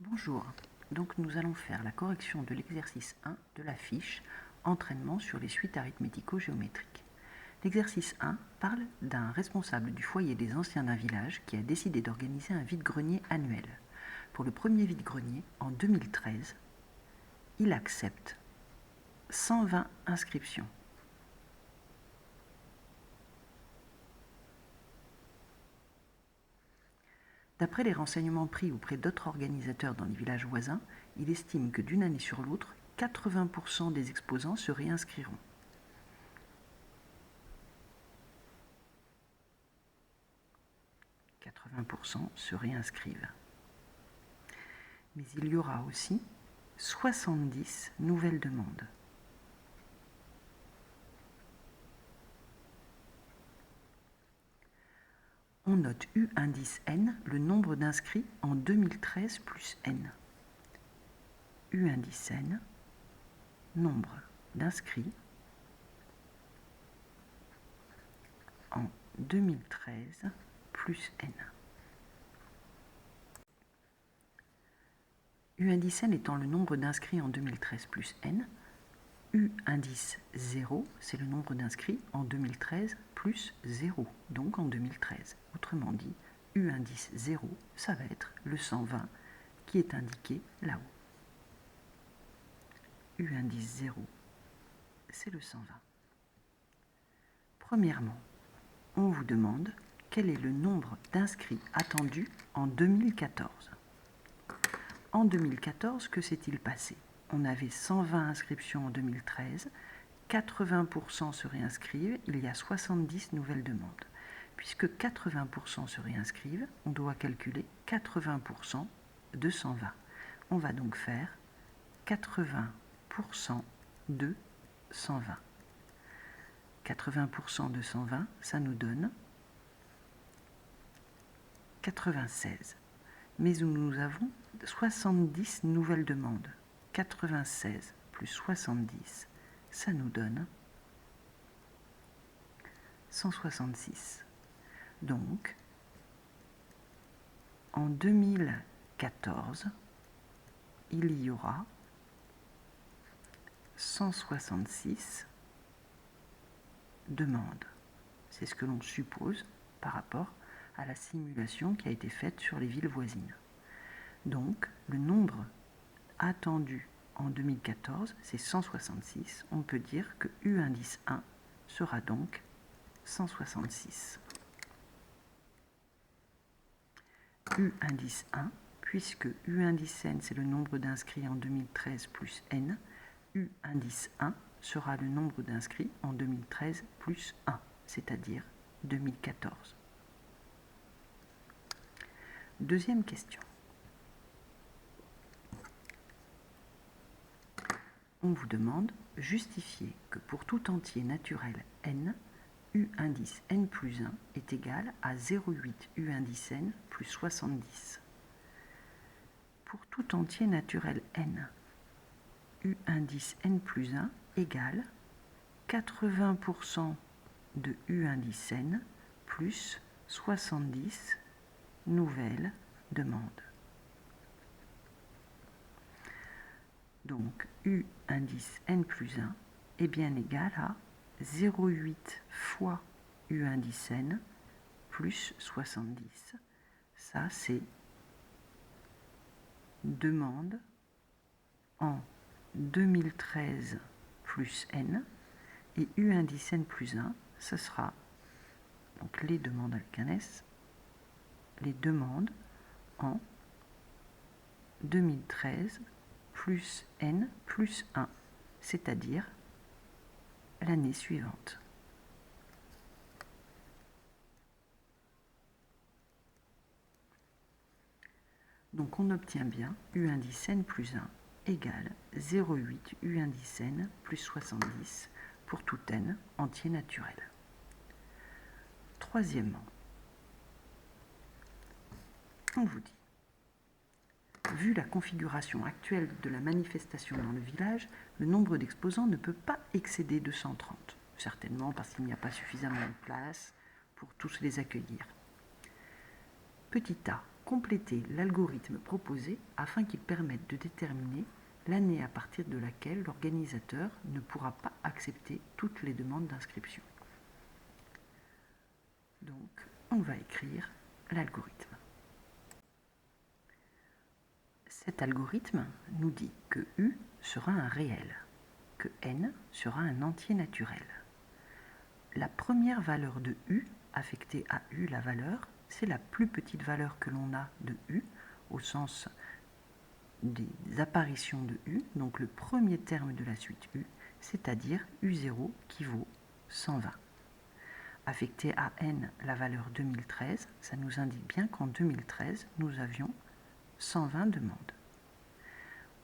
Bonjour, donc nous allons faire la correction de l'exercice 1 de la fiche Entraînement sur les suites arithmético-géométriques. L'exercice 1 parle d'un responsable du foyer des anciens d'un village qui a décidé d'organiser un vide-grenier annuel. Pour le premier vide-grenier, en 2013, il accepte 120 inscriptions. D'après les renseignements pris auprès d'autres organisateurs dans les villages voisins, il estime que d'une année sur l'autre, 80% des exposants se réinscriront. « 80% se réinscrivent. Mais il y aura aussi 70 nouvelles demandes. On note U indice N, le nombre d'inscrits en 2013 plus N. U indice N, nombre d'inscrits en 2013 plus N. U indice N étant le nombre d'inscrits en 2013 plus N, U indice 0, c'est le nombre d'inscrits en 2013 plus 0, donc en 2013. Autrement dit, U indice 0, ça va être le 120 qui est indiqué là-haut. U indice 0, c'est le 120. Premièrement, on vous demande quel est le nombre d'inscrits attendus en 2014. En 2014, que s'est-il passé? On avait 120 inscriptions en 2013, 80% se réinscrivent, il y a 70 nouvelles demandes. Puisque 80% se réinscrivent, on doit calculer 80% de 120. On va donc faire 80% de 120. 80% de 120, ça nous donne 96. Mais où nous avons 70 nouvelles demandes. 96 plus 70, ça nous donne 166. Donc, en 2014, il y aura 166 demandes. C'est ce que l'on suppose par rapport à la simulation qui a été faite sur les villes voisines. Donc, le nombre attendu en 2014, c'est 166. On peut dire que U indice 1 sera donc 166. U indice 1, puisque U indice N, c'est le nombre d'inscrits en 2013 plus N, U indice 1 sera le nombre d'inscrits en 2013 plus 1, c'est-à-dire 2014. Deuxième question. On vous demande justifier que pour tout entier naturel n, U indice n plus 1 est égal à 0,8 U indice n plus 70. Pour tout entier naturel n, U indice n plus 1 égale 80% de U indice n plus 70 nouvelles demandes. Donc, U indice n plus 1 est bien égal à 0,8 fois U indice n plus 70. Ça, c'est demande en 2013 plus n. Et U indice n plus 1, ce sera donc les demandes avec un S, les demandes en 2013 plus n plus 1, c'est-à-dire l'année suivante. Donc on obtient bien U indice n plus 1 égale 0,8 U indice n plus 70 pour tout n entier naturel. Troisièmement, on vous dit, vu la configuration actuelle de la manifestation dans le village, le nombre d'exposants ne peut pas excéder 230, certainement parce qu'il n'y a pas suffisamment de place pour tous les accueillir. Petit a, compléter l'algorithme proposé afin qu'il permette de déterminer l'année à partir de laquelle l'organisateur ne pourra pas accepter toutes les demandes d'inscription. Donc, on va écrire l'algorithme. Cet algorithme nous dit que U sera un réel, que N sera un entier naturel. La première valeur de U, affectée à U, la valeur, c'est la plus petite valeur que l'on a de U, au sens des apparitions de U, donc le premier terme de la suite U, c'est-à-dire U0 qui vaut 120. Affecté à N la valeur 2013, ça nous indique bien qu'en 2013, nous avions 120 demandes.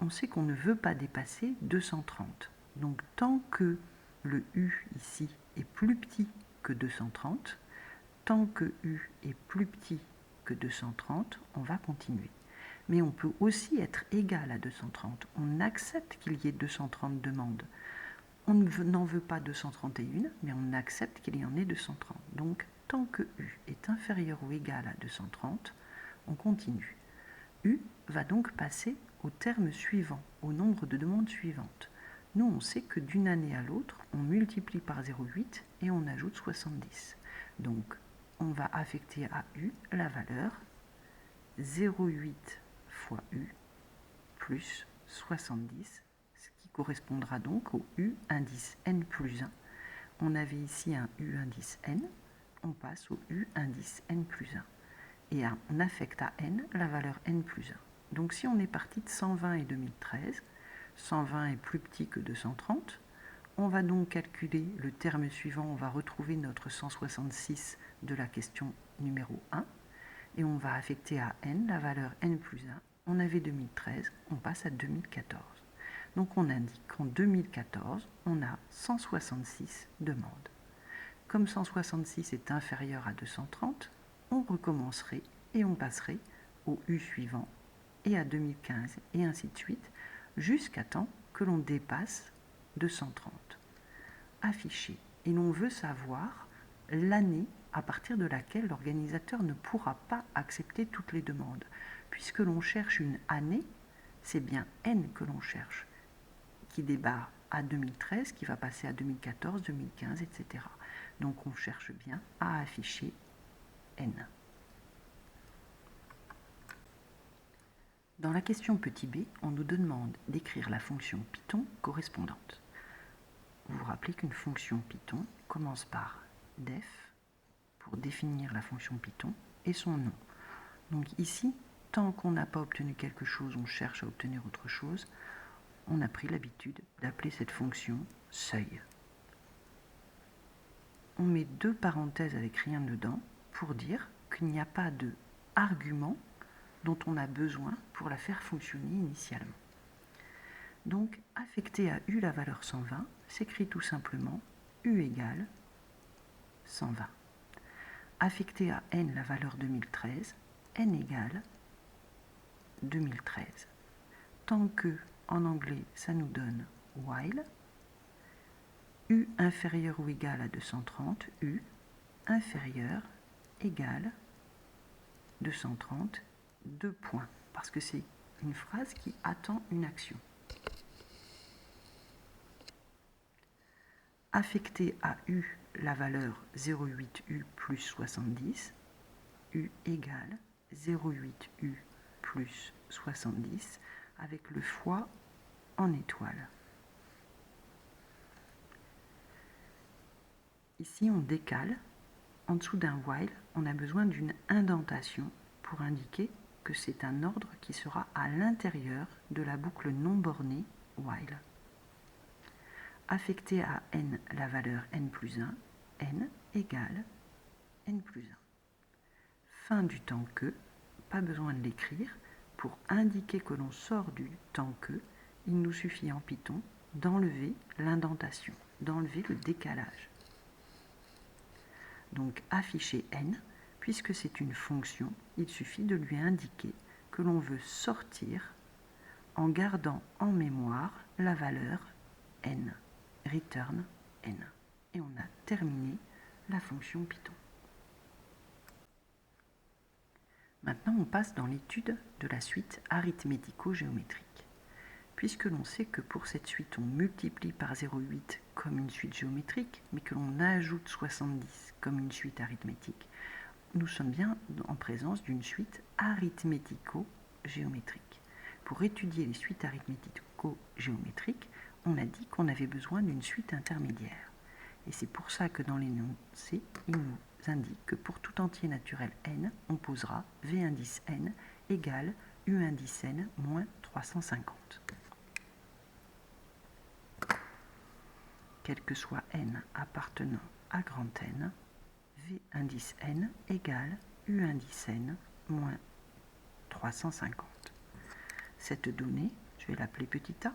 On sait qu'on ne veut pas dépasser 230. Donc tant que le U ici est plus petit que 230, tant que U est plus petit que 230, on va continuer. Mais on peut aussi être égal à 230. On accepte qu'il y ait 230 demandes. On n'en veut pas 231, mais on accepte qu'il y en ait 230. Donc, tant que U est inférieur ou égal à 230, on continue. U va donc passer au terme suivant, au nombre de demandes suivantes. Nous, on sait que d'une année à l'autre, on multiplie par 0,8 et on ajoute 70. Donc, on va affecter à U la valeur 0,8 fois U plus 70, ce qui correspondra donc au U indice N plus 1. On avait ici un U indice N, on passe au U indice N plus 1. Et on affecte à N la valeur N plus 1. Donc si on est parti de 120 et 2013, 120 est plus petit que 230, on va donc calculer le terme suivant, on va retrouver notre 166 de la question numéro 1, et on va affecter à N la valeur N plus 1. On avait 2013, on passe à 2014. Donc on indique qu'en 2014, on a 166 demandes. Comme 166 est inférieur à 230, on recommencerait et on passerait au U suivant et à 2015 et ainsi de suite, jusqu'à temps que l'on dépasse 230. Affiché. Et l'on veut savoir l'année à partir de laquelle l'organisateur ne pourra pas accepter toutes les demandes. Puisque l'on cherche une année, c'est bien N que l'on cherche, qui débarre à 2013, qui va passer à 2014, 2015, etc. Donc on cherche bien à afficher N. Dans la question petit b, on nous demande d'écrire la fonction Python correspondante. Vous vous rappelez qu'une fonction Python commence par def pour définir la fonction Python et son nom. Donc ici, tant qu'on n'a pas obtenu quelque chose, on cherche à obtenir autre chose. On a pris l'habitude d'appeler cette fonction seuil. On met deux parenthèses avec rien dedans pour dire qu'il n'y a pas de argument dont on a besoin pour la faire fonctionner initialement. Donc, affecter à U la valeur 120 s'écrit tout simplement U égale 120. Affecter à N la valeur 2013, N égale 2013. Tant que, en anglais, ça nous donne while, U inférieur ou égal à 230, U inférieur égal 230, 2 points, parce que c'est une phrase qui attend une action. Affecter à U la valeur 0,8U plus 70, U égale 0,8U plus 70, avec le fois en étoile. Ici, on décale. En dessous d'un while, on a besoin d'une indentation pour indiquer que c'est un ordre qui sera à l'intérieur de la boucle non bornée while. Affecter à n la valeur n plus 1, n égale n plus 1. Fin du temps que, pas besoin de l'écrire, pour indiquer que l'on sort du temps que, il nous suffit en Python d'enlever l'indentation, d'enlever le décalage. Donc afficher n, puisque c'est une fonction, il suffit de lui indiquer que l'on veut sortir en gardant en mémoire la valeur n, return n. Et on a terminé la fonction Python. Maintenant, on passe dans l'étude de la suite arithmético-géométrique. Puisque l'on sait que pour cette suite, on multiplie par 0,8 comme une suite géométrique, mais que l'on ajoute 70 comme une suite arithmétique, nous sommes bien en présence d'une suite arithmético-géométrique. Pour étudier les suites arithmético-géométriques, on a dit qu'on avait besoin d'une suite intermédiaire. Et c'est pour ça que dans l'énoncé, il nous indique que pour tout entier naturel n, on posera v indice n égale u indice n moins 350. Quel que soit n appartenant à grand N, v indice n égale u indice n moins 350. Cette donnée, je vais l'appeler petit a,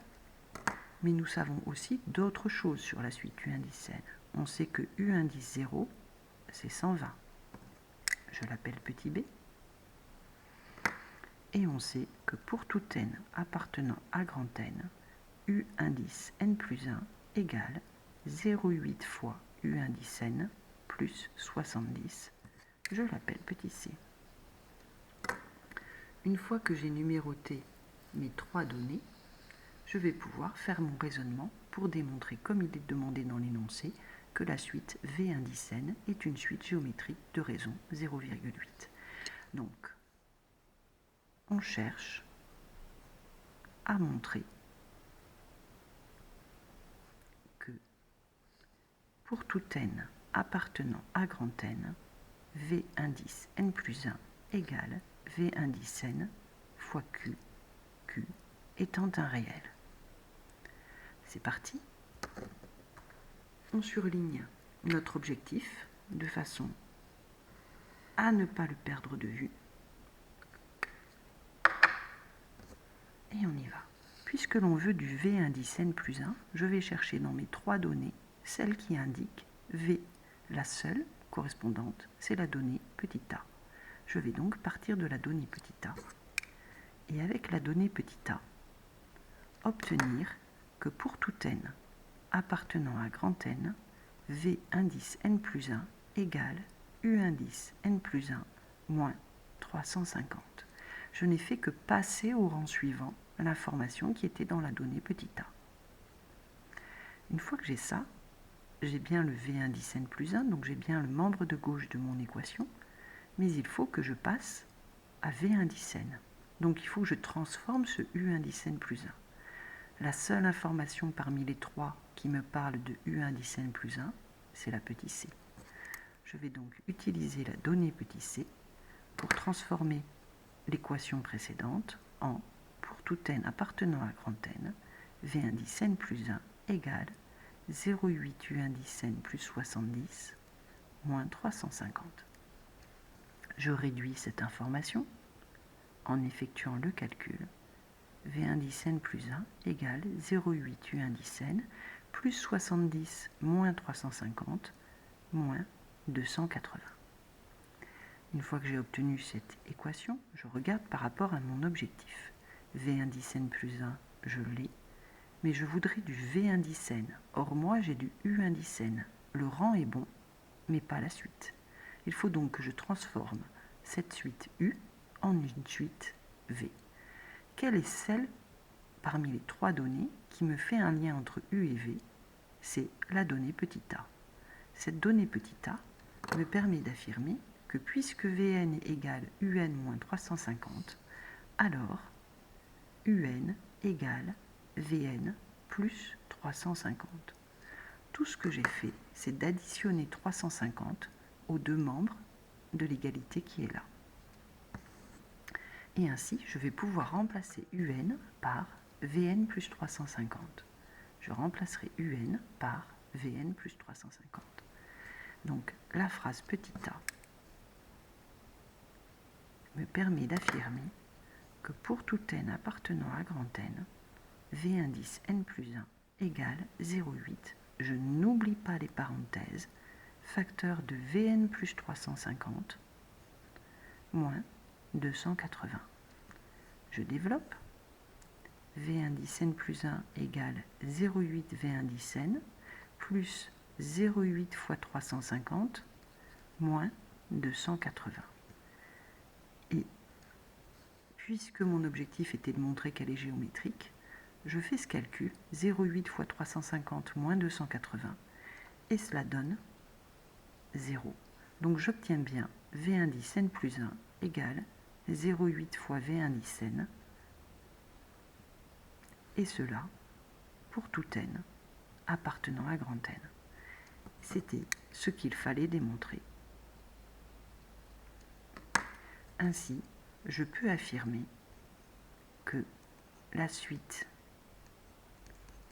mais nous savons aussi d'autres choses sur la suite u indice n. On sait que u indice 0, c'est 120. Je l'appelle petit b. Et on sait que pour tout n appartenant à grand N, u indice n plus 1 égale 0,8 fois u indice n plus 70. Je l'appelle petit c. Une fois que j'ai numéroté mes trois données, je vais pouvoir faire mon raisonnement pour démontrer, comme il est demandé dans l'énoncé, que la suite v indice n est une suite géométrique de raison 0,8. Donc, on cherche à montrer que pour tout n appartenant à grand N, v indice n plus 1 égale v indice n fois q, q étant un réel. C'est parti. On surligne notre objectif de façon à ne pas le perdre de vue. Et on y va. Puisque l'on veut du v indice n plus 1, je vais chercher dans mes trois données celle qui indique v. La seule correspondante, c'est la donnée petit a. Je vais donc partir de la donnée petit a. Et avec la donnée petit a, obtenir que pour tout n appartenant à grand N, v indice n plus 1 égale u indice n plus 1 moins 350. Je n'ai fait que passer au rang suivant l'information qui était dans la donnée petit a. Une fois que j'ai ça, j'ai bien le v indice n plus 1, donc j'ai bien le membre de gauche de mon équation, mais il faut que je passe à v indice n. Donc il faut que je transforme ce u indice n plus 1. La seule information parmi les trois qui me parle de u indice n plus 1, c'est la petit c. Je vais donc utiliser la donnée petit c pour transformer l'équation précédente en, pour tout n appartenant à grand N, v indice n plus 1 égale 0,8 u indice n plus 70 moins 350. Je réduis cette information en effectuant le calcul. V indice n plus 1 égale 0,8 u indice n plus 70 moins 350 moins 280. Une fois que j'ai obtenu cette équation, je regarde par rapport à mon objectif. V indice n plus 1, je l'ai, mais je voudrais du V indice n. Or moi j'ai du U indice n. Le rang est bon, mais pas la suite. Il faut donc que je transforme cette suite U en une suite V. Quelle est celle parmi les trois données qui me fait un lien entre U et V? C'est la donnée petit a. Cette donnée petit a me permet d'affirmer que puisque Vn égale Un moins 350, alors Un égale Vn plus 350. Tout ce que j'ai fait, c'est d'additionner 350 aux deux membres de l'égalité qui est là. Et ainsi, je vais pouvoir remplacer Un par Vn plus 350. Je remplacerai Un par Vn plus 350. Donc, la phrase petit a me permet d'affirmer que pour tout n appartenant à grand N, V indice n plus 1 égale 0,8. Je n'oublie pas les parenthèses, facteur de Vn plus 350 moins 280. Je développe. V indice n plus 1 égale 0,8 V indice n plus 0,8 fois 350 moins 280. Et puisque mon objectif était de montrer qu'elle est géométrique, je fais ce calcul, 0,8 fois 350 moins 280, et cela donne 0. Donc j'obtiens bien V indice n plus 1 égale 0,8 fois V indice n, et cela pour tout n appartenant à grand N. C'était ce qu'il fallait démontrer. Ainsi, je peux affirmer que la suite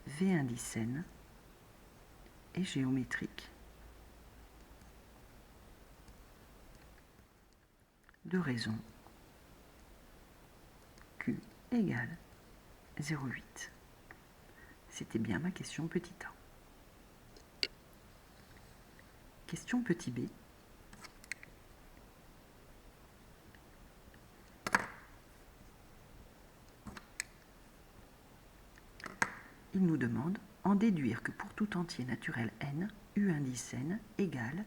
V indice n est géométrique de raison Q égale 0,8. C'était bien ma question petit a. Question petit b. Il nous demande en déduire que pour tout entier naturel n, U indice n égale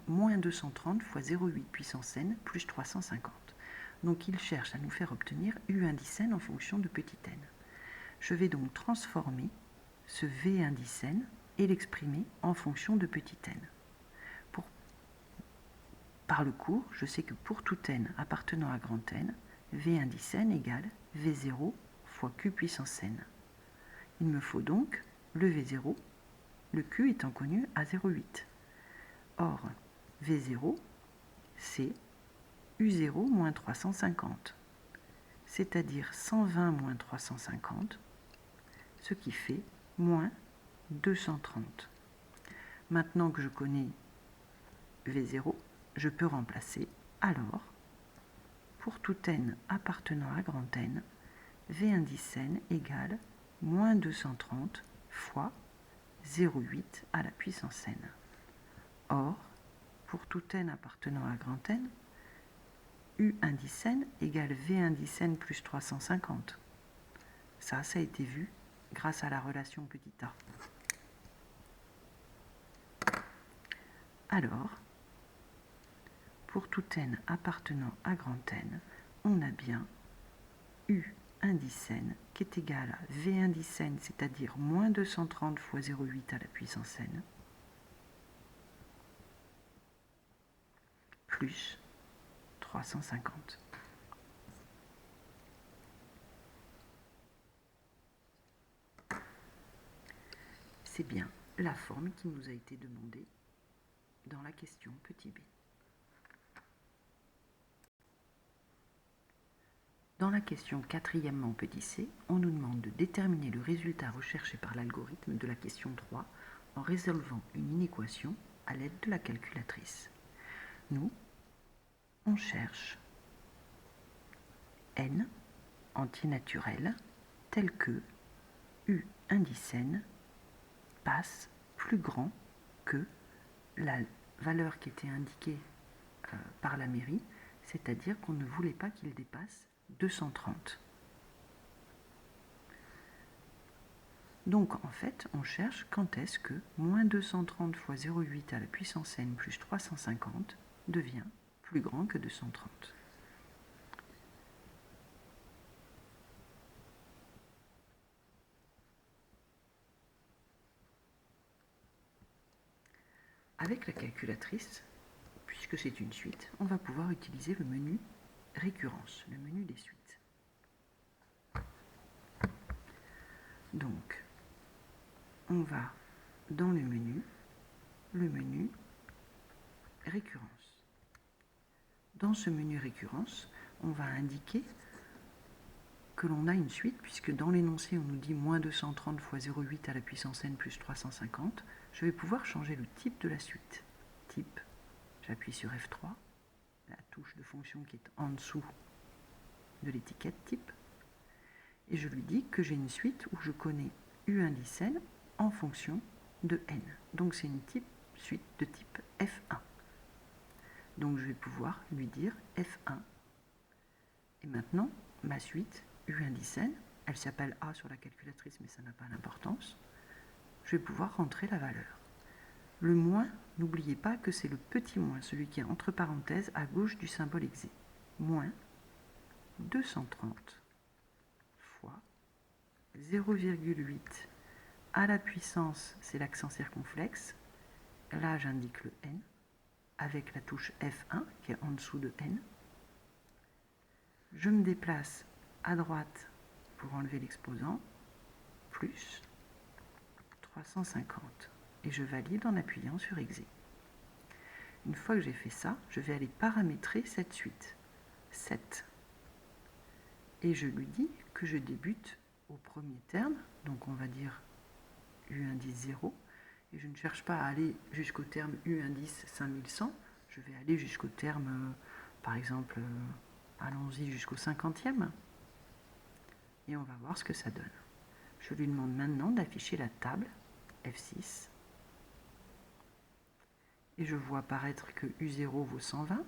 moins 230 fois 0,8 puissance n plus 350. Donc il cherche à nous faire obtenir U indice n en fonction de petit n. Je vais donc transformer ce V indice n et l'exprimer en fonction de petit n. Par le cours, je sais que pour tout n appartenant à grand N, V indice n égale V0 fois Q puissance n. Il me faut donc le V0, le Q étant connu à 0,8. Or, V0, c'est U0 moins 350, c'est-à-dire 120 moins 350, ce qui fait moins 230. Maintenant que je connais V0, je peux remplacer. Alors, pour tout n appartenant à grand N, V indice n égale moins 230 fois 0,8 à la puissance n. Or, pour tout n appartenant à grand N, U indice n égale V indice n plus 350. Ça a été vu grâce à la relation petit a. Alors, pour tout n appartenant à grand N, on a bien U indice n qui est égal à V indice n, c'est-à-dire moins 230 fois 0,8 à la puissance n, plus 350. C'est bien la forme qui nous a été demandée dans la question petit b. Dans la question quatrièmement petit c, on nous demande de déterminer le résultat recherché par l'algorithme de la question 3 en résolvant une inéquation à l'aide de la calculatrice. Nous, on cherche n entier naturel tel que U indice n passe plus grand que la valeur qui était indiquée par la mairie, c'est-à-dire qu'on ne voulait pas qu'il dépasse 230. Donc en fait, on cherche quand est-ce que moins 230 fois 0,8 à la puissance n plus 350 devient plus grand que 230. Avec la calculatrice, puisque c'est une suite, on va pouvoir utiliser le menu récurrence, le menu des suites. Donc, on va dans le menu récurrence. Dans ce menu récurrence, on va indiquer que l'on a une suite, puisque dans l'énoncé, on nous dit moins 230 fois 0,8 à la puissance n plus 350. Je vais pouvoir changer le type de la suite. Type, j'appuie sur F3, la touche de fonction qui est en dessous de l'étiquette type, et je lui dis que j'ai une suite où je connais U indice n en fonction de n. Donc c'est une suite de type F1. Donc je vais pouvoir lui dire F1. Et maintenant, ma suite U indice n, elle s'appelle A sur la calculatrice, mais ça n'a pas d'importance. Je vais pouvoir rentrer la valeur. Le moins, n'oubliez pas que c'est le petit moins, celui qui est entre parenthèses à gauche du symbole exé. Moins 230 fois 0,8 à la puissance, c'est l'accent circonflexe. Là, j'indique le n avec la touche F1 qui est en dessous de n. Je me déplace à droite pour enlever l'exposant, plus 350. Et je valide en appuyant sur Exé. Une fois que j'ai fait ça, je vais aller paramétrer cette suite. 7. Et je lui dis que je débute au premier terme, donc on va dire U indice 0, et je ne cherche pas à aller jusqu'au terme U indice 5100, je vais aller jusqu'au terme, par exemple, allons-y jusqu'au 50e, et on va voir ce que ça donne. Je lui demande maintenant d'afficher la table F6, et je vois apparaître que U0 vaut 120,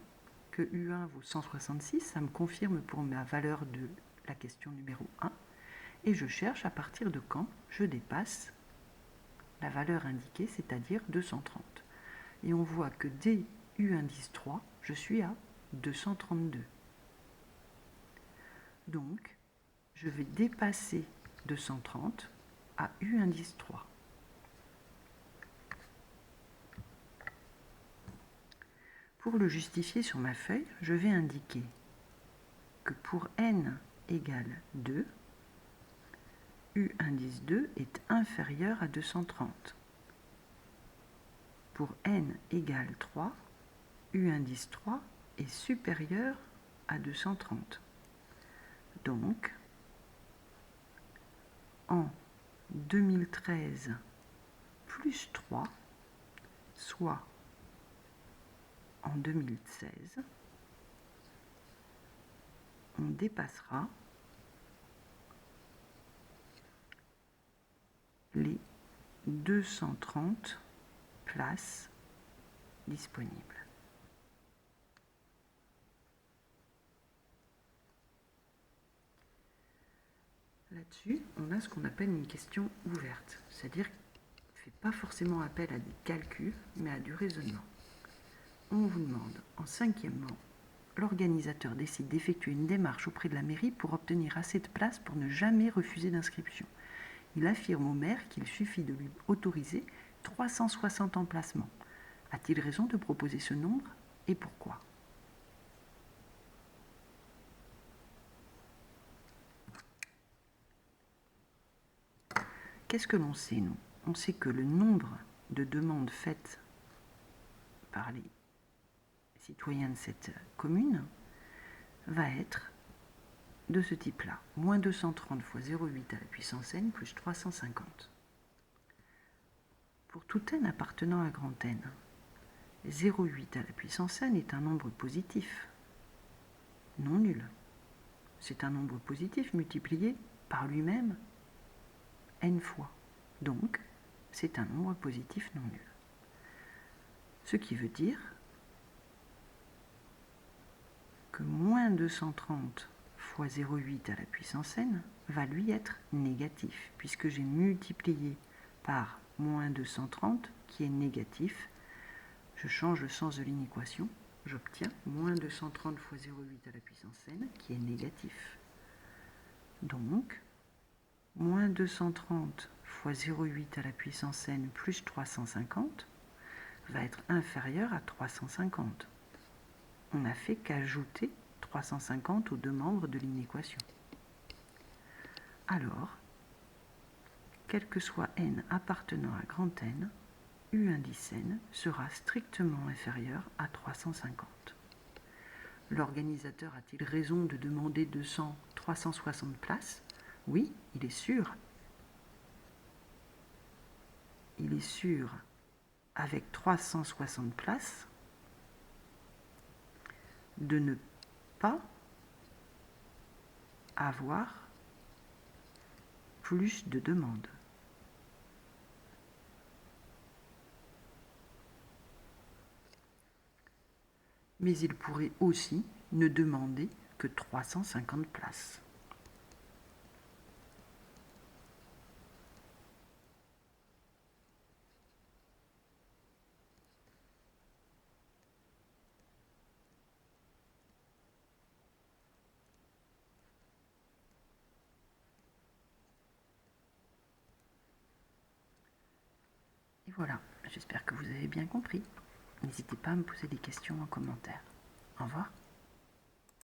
que U1 vaut 166, ça me confirme pour ma valeur de la question numéro 1, et je cherche à partir de quand je dépasse la valeur indiquée, c'est-à-dire 230. Et on voit que dès U indice 3, je suis à 232. Donc, je vais dépasser 230 à U indice 3. Pour le justifier sur ma feuille, je vais indiquer que pour n égale 2, U indice 2 est inférieur à 230. Pour n égale 3, U indice 3 est supérieur à 230. Donc, en 2013 plus 3, soit en 2016, on dépassera les 230 places disponibles. Là-dessus, on a ce qu'on appelle une question ouverte, c'est-à-dire qu'il ne fait pas forcément appel à des calculs, mais à du raisonnement. On vous demande, en cinquièmement, l'organisateur décide d'effectuer une démarche auprès de la mairie pour obtenir assez de places pour ne jamais refuser d'inscription. Il affirme au maire qu'il suffit de lui autoriser 360 emplacements. A-t-il raison de proposer ce nombre et pourquoi ? Qu'est-ce que l'on sait, nous ? On sait que le nombre de demandes faites par les citoyens de cette commune va être de ce type-là, moins 230 fois 0,8 à la puissance n plus 350. Pour tout n appartenant à grand N, 0,8 à la puissance n est un nombre positif, non nul. C'est un nombre positif multiplié par lui-même n fois. Donc, c'est un nombre positif non nul. Ce qui veut dire que moins 230 fois 0,8 à la puissance n va lui être négatif, puisque j'ai multiplié par moins 230 qui est négatif. Je change le sens de l'inéquation, j'obtiens moins 230 fois 0,8 à la puissance n qui est négatif. Donc, moins 230 fois 0,8 à la puissance n plus 350 va être inférieur à 350. On n'a fait qu'ajouter 350 aux deux membres de l'inéquation. Alors, quel que soit n appartenant à grand N, U indice n sera strictement inférieur à 350. L'organisateur a-t-il raison de demander 360 places ? Oui, il est sûr. Il est sûr, avec 360 places, de ne pas avoir plus de demandes. Mais il pourrait aussi ne demander que 350 places. Et voilà, j'espère que vous avez bien compris. N'hésitez pas à me poser des questions en commentaire. Au revoir.